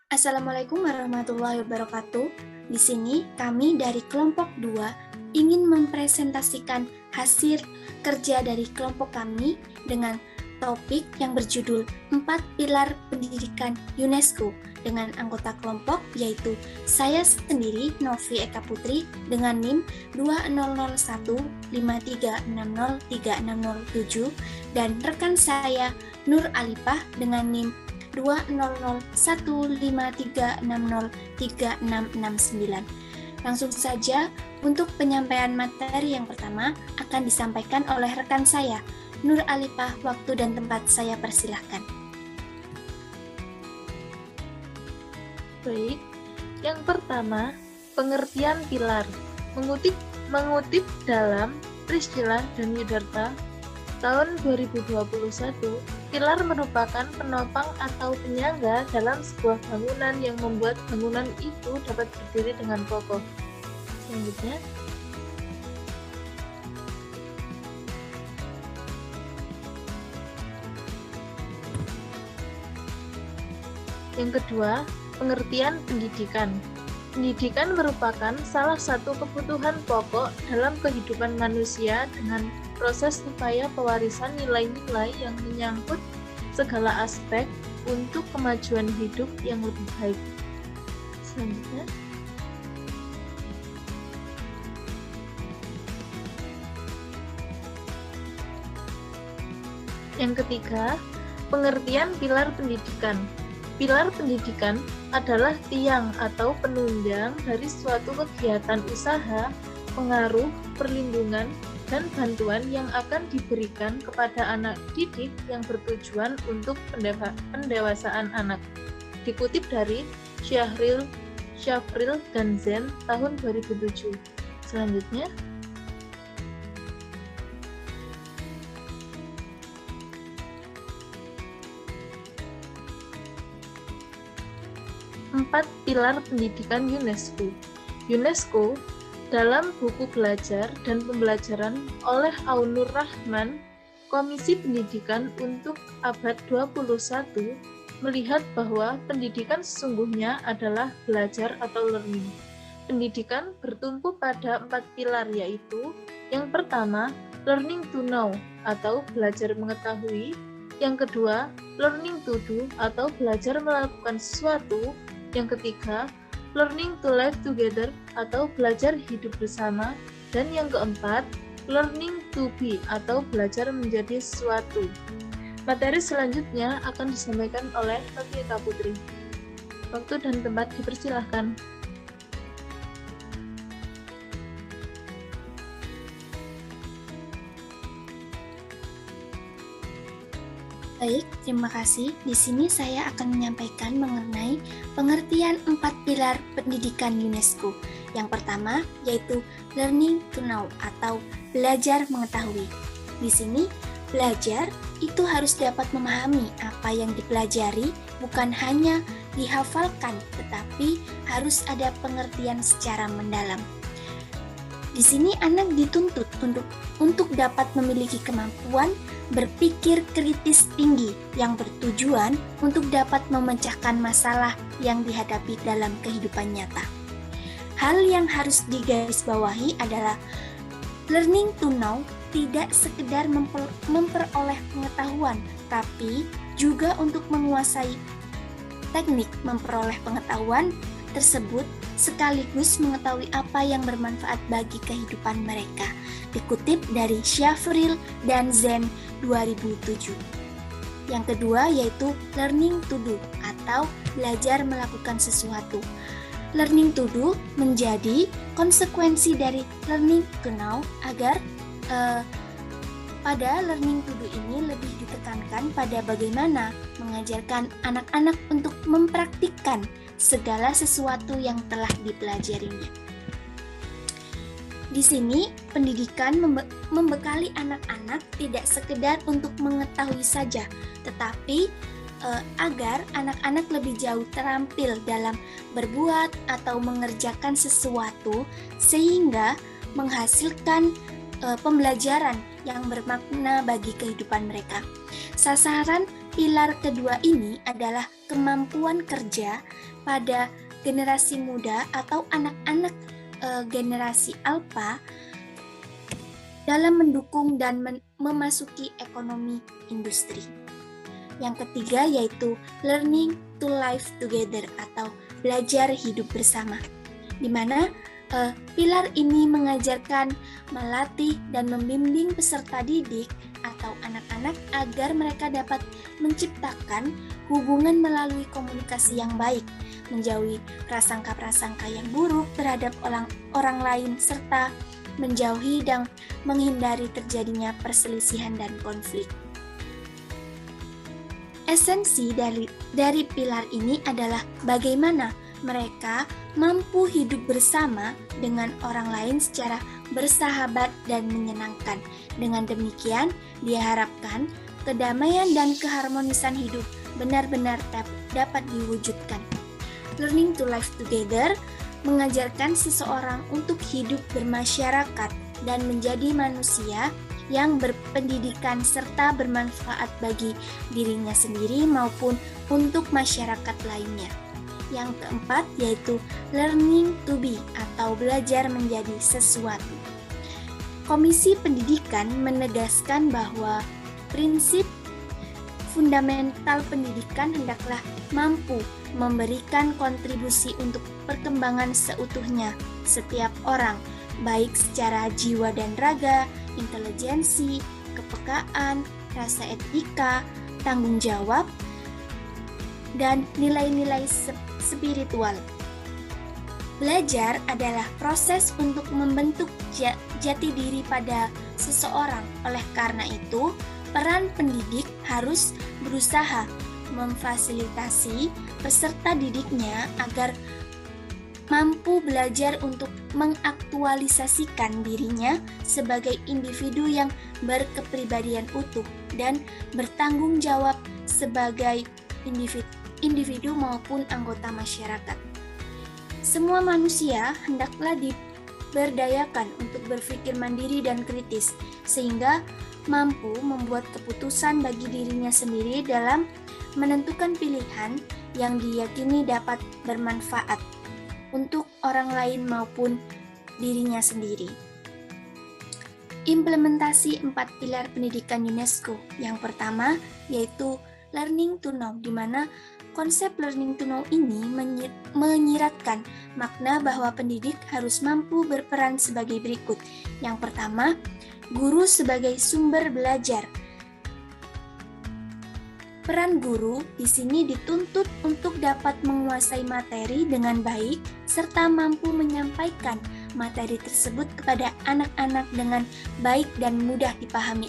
Assalamualaikum warahmatullahi wabarakatuh. Di sini kami dari kelompok 2 ingin mempresentasikan hasil kerja dari kelompok kami dengan topik yang berjudul 4 Pilar Pendidikan UNESCO dengan anggota kelompok yaitu saya sendiri Novi Eka Putri dengan NIM 200153603607 dan rekan saya Nur Alipah dengan NIM 200153603669. Langsung saja untuk penyampaian materi yang pertama akan disampaikan oleh rekan saya, Nur Alipah. Waktu dan tempat saya persilahkan. Baik, yang pertama, pengertian pilar. Mengutip dalam Priscilla dan Yudarta tahun 2021, pilar merupakan penopang atau penyangga dalam sebuah bangunan yang membuat bangunan itu dapat berdiri dengan kokoh. Selanjutnya, yang kedua, pengertian pendidikan. Pendidikan merupakan salah satu kebutuhan pokok dalam kehidupan manusia dengan proses upaya pewarisan nilai-nilai yang menyangkut segala aspek untuk kemajuan hidup yang lebih baik. Selanjutnya, yang ketiga, pengertian pilar pendidikan. Pilar pendidikan adalah tiang atau penunjang dari suatu kegiatan usaha, pengaruh, perlindungan, dan bantuan yang akan diberikan kepada anak didik yang bertujuan untuk pendewasaan anak. Dikutip dari Shafril dan Zen tahun 2007. Selanjutnya, empat pilar pendidikan UNESCO. UNESCO dalam buku belajar dan pembelajaran oleh Aunur Rahman, Komisi Pendidikan untuk abad 21 melihat bahwa pendidikan sesungguhnya adalah belajar atau learning. Pendidikan bertumpu pada 4 pilar, yaitu yang pertama, learning to know atau belajar mengetahui. Yang kedua, learning to do atau belajar melakukan sesuatu. Yang ketiga, learning to live together atau belajar hidup bersama. Dan yang keempat, learning to be atau belajar menjadi sesuatu. Materi selanjutnya akan disampaikan oleh Novi Eka Putri. Waktu dan tempat dipersilahkan. Baik, terima kasih. Di sini saya akan menyampaikan mengenai pengertian 4 pilar pendidikan UNESCO. Yang pertama yaitu learning to know atau belajar mengetahui. Di sini belajar itu harus dapat memahami apa yang dipelajari, bukan hanya dihafalkan, tetapi harus ada pengertian secara mendalam. Di sini anak dituntut untuk dapat memiliki kemampuan berpikir kritis tinggi yang bertujuan untuk dapat memecahkan masalah yang dihadapi dalam kehidupan nyata. Hal yang harus digarisbawahi adalah learning to know tidak sekedar memperoleh pengetahuan, tapi juga untuk menguasai teknik memperoleh pengetahuan tersebut sekaligus mengetahui apa yang bermanfaat bagi kehidupan mereka. Dikutip dari Shafril dan Zen 2007. Yang kedua yaitu learning to do atau belajar melakukan sesuatu. Learning to do menjadi konsekuensi dari learning to know agar pada learning to do ini lebih ditekankan pada bagaimana mengajarkan anak-anak untuk mempraktikkan segala sesuatu yang telah dipelajarinya. Di sini, pendidikan membekali anak-anak tidak sekedar untuk mengetahui saja, tetapi agar anak-anak lebih jauh terampil dalam berbuat atau mengerjakan sesuatu sehingga menghasilkan pembelajaran yang bermakna bagi kehidupan mereka. Sasaran pilar kedua ini adalah kemampuan kerja pada generasi muda atau anak-anak generasi alpha dalam mendukung dan memasuki ekonomi industri. Yang ketiga yaitu learning to live together atau belajar hidup bersama, di mana pilar ini mengajarkan, melatih, dan membimbing peserta didik atau anak-anak agar mereka dapat menciptakan hubungan melalui komunikasi yang baik, menjauhi prasangka-prasangka yang buruk terhadap orang lain, serta menjauhi dan menghindari terjadinya perselisihan dan konflik. Esensi dari pilar ini adalah bagaimana mereka mampu hidup bersama dengan orang lain secara bersahabat dan menyenangkan. Dengan demikian, diharapkan kedamaian dan keharmonisan hidup benar-benar dapat diwujudkan. Learning to live together mengajarkan seseorang untuk hidup bermasyarakat dan menjadi manusia yang berpendidikan serta bermanfaat bagi dirinya sendiri maupun untuk masyarakat lainnya. Yang keempat yaitu learning to be atau belajar menjadi sesuatu. Komisi Pendidikan menegaskan bahwa prinsip fundamental pendidikan hendaklah mampu memberikan kontribusi untuk perkembangan seutuhnya setiap orang, baik secara jiwa dan raga, intelijensi, kepekaan, rasa etika, tanggung jawab, dan nilai-nilai spiritual. Belajar adalah proses untuk membentuk jati diri pada seseorang. Oleh karena itu, peran pendidik harus berusaha memfasilitasi peserta didiknya agar mampu belajar untuk mengaktualisasikan dirinya sebagai individu yang berkepribadian utuh dan bertanggung jawab sebagai individu maupun anggota masyarakat. Semua manusia hendaklah diberdayakan untuk berpikir mandiri dan kritis, sehingga mampu membuat keputusan bagi dirinya sendiri dalam menentukan pilihan yang diyakini dapat bermanfaat untuk orang lain maupun dirinya sendiri. Implementasi 4 pilar pendidikan UNESCO. Yang pertama yaitu learning to know, di mana konsep learning to know ini menyiratkan makna bahwa pendidik harus mampu berperan sebagai berikut. Yang pertama, guru sebagai sumber belajar. Peran guru di sini dituntut untuk dapat menguasai materi dengan baik serta mampu menyampaikan materi tersebut kepada anak-anak dengan baik dan mudah dipahami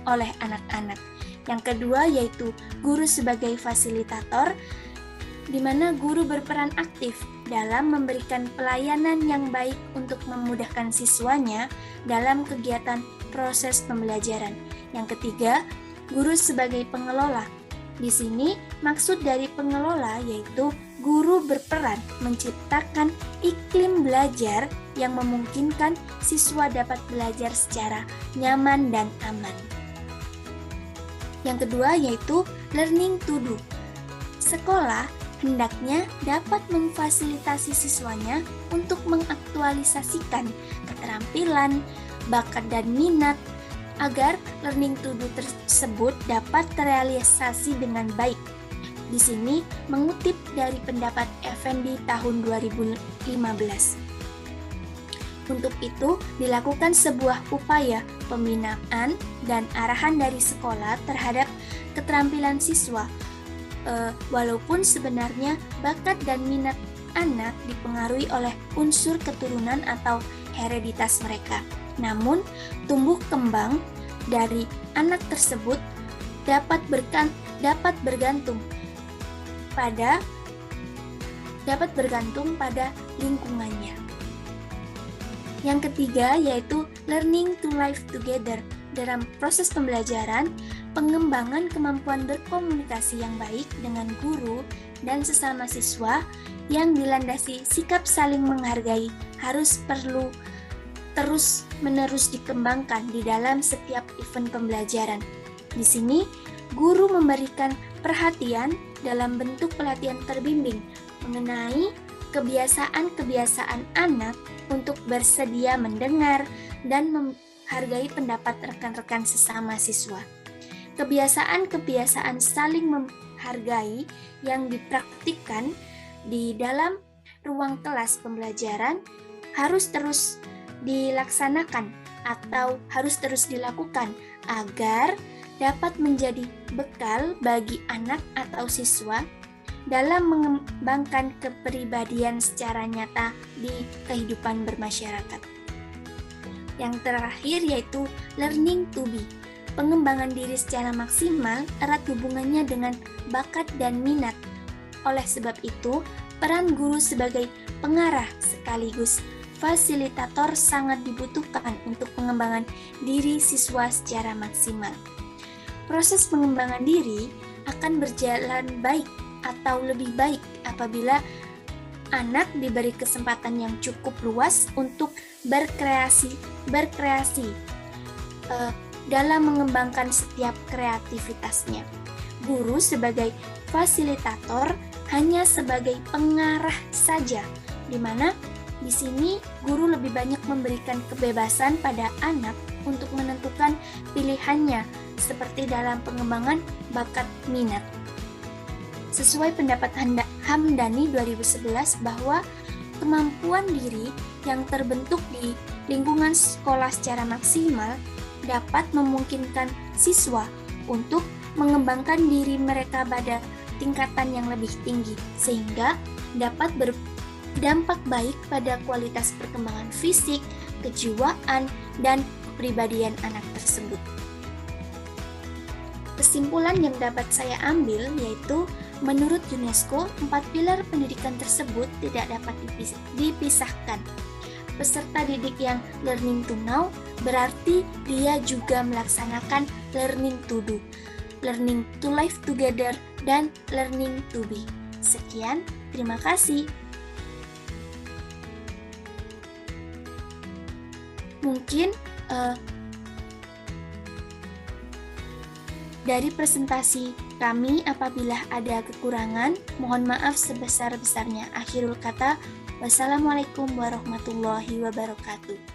oleh anak-anak. Yang kedua yaitu guru sebagai fasilitator, di mana guru berperan aktif dalam memberikan pelayanan yang baik untuk memudahkan siswanya dalam kegiatan proses pembelajaran. Yang ketiga, guru sebagai pengelola. Di sini maksud dari pengelola yaitu guru berperan menciptakan iklim belajar yang memungkinkan siswa dapat belajar secara nyaman dan aman. Yang kedua yaitu learning to do. Sekolah hendaknya dapat memfasilitasi siswanya untuk mengaktualisasikan keterampilan, bakat dan minat agar learning to do tersebut dapat terrealisasi dengan baik. Di sini mengutip dari pendapat Effendi tahun 2015. Untuk itu, dilakukan sebuah upaya pembinaan dan arahan dari sekolah terhadap keterampilan siswa, walaupun sebenarnya bakat dan minat anak dipengaruhi oleh unsur keturunan atau hereditas mereka. Namun, tumbuh kembang dari anak tersebut dapat bergantung pada lingkungannya. Yang ketiga yaitu learning to live together. Dalam proses pembelajaran, pengembangan kemampuan berkomunikasi yang baik dengan guru dan sesama siswa yang dilandasi sikap saling menghargai perlu terus-menerus dikembangkan di dalam setiap event pembelajaran. Di sini, guru memberikan perhatian dalam bentuk pelatihan terbimbing mengenai kebiasaan-kebiasaan anak untuk bersedia mendengar dan menghargai pendapat rekan-rekan sesama siswa. Kebiasaan-kebiasaan saling menghargai yang dipraktikkan di dalam ruang kelas pembelajaran harus terus dilaksanakan atau harus terus dilakukan agar dapat menjadi bekal bagi anak atau siswa dalam mengembangkan kepribadian secara nyata di kehidupan bermasyarakat. Yang terakhir yaitu learning to be. Pengembangan diri secara maksimal erat hubungannya dengan bakat dan minat. Oleh sebab itu, peran guru sebagai pengarah sekaligus fasilitator sangat dibutuhkan untuk pengembangan diri siswa secara maksimal. Proses pengembangan diri akan berjalan baik atau lebih baik apabila anak diberi kesempatan yang cukup luas untuk berkreasi dalam mengembangkan setiap kreativitasnya. Guru sebagai fasilitator hanya sebagai pengarah saja, di mana di sini guru lebih banyak memberikan kebebasan pada anak untuk menentukan pilihannya, seperti dalam pengembangan bakat minat. Sesuai pendapat Hamdani 2011 bahwa kemampuan diri yang terbentuk di lingkungan sekolah secara maksimal dapat memungkinkan siswa untuk mengembangkan diri mereka pada tingkatan yang lebih tinggi, sehingga dapat berdampak baik pada kualitas perkembangan fisik, kejiwaan, dan kepribadian anak tersebut. Kesimpulan yang dapat saya ambil yaitu, menurut UNESCO, 4 pilar pendidikan tersebut tidak dapat dipisahkan. Peserta didik yang learning to know berarti dia juga melaksanakan learning to do, learning to live together, dan learning to be. Sekian, terima kasih. Mungkin dari presentasi kami apabila ada kekurangan, mohon maaf sebesar-besarnya. Akhirul kata, wassalamualaikum warahmatullahi wabarakatuh.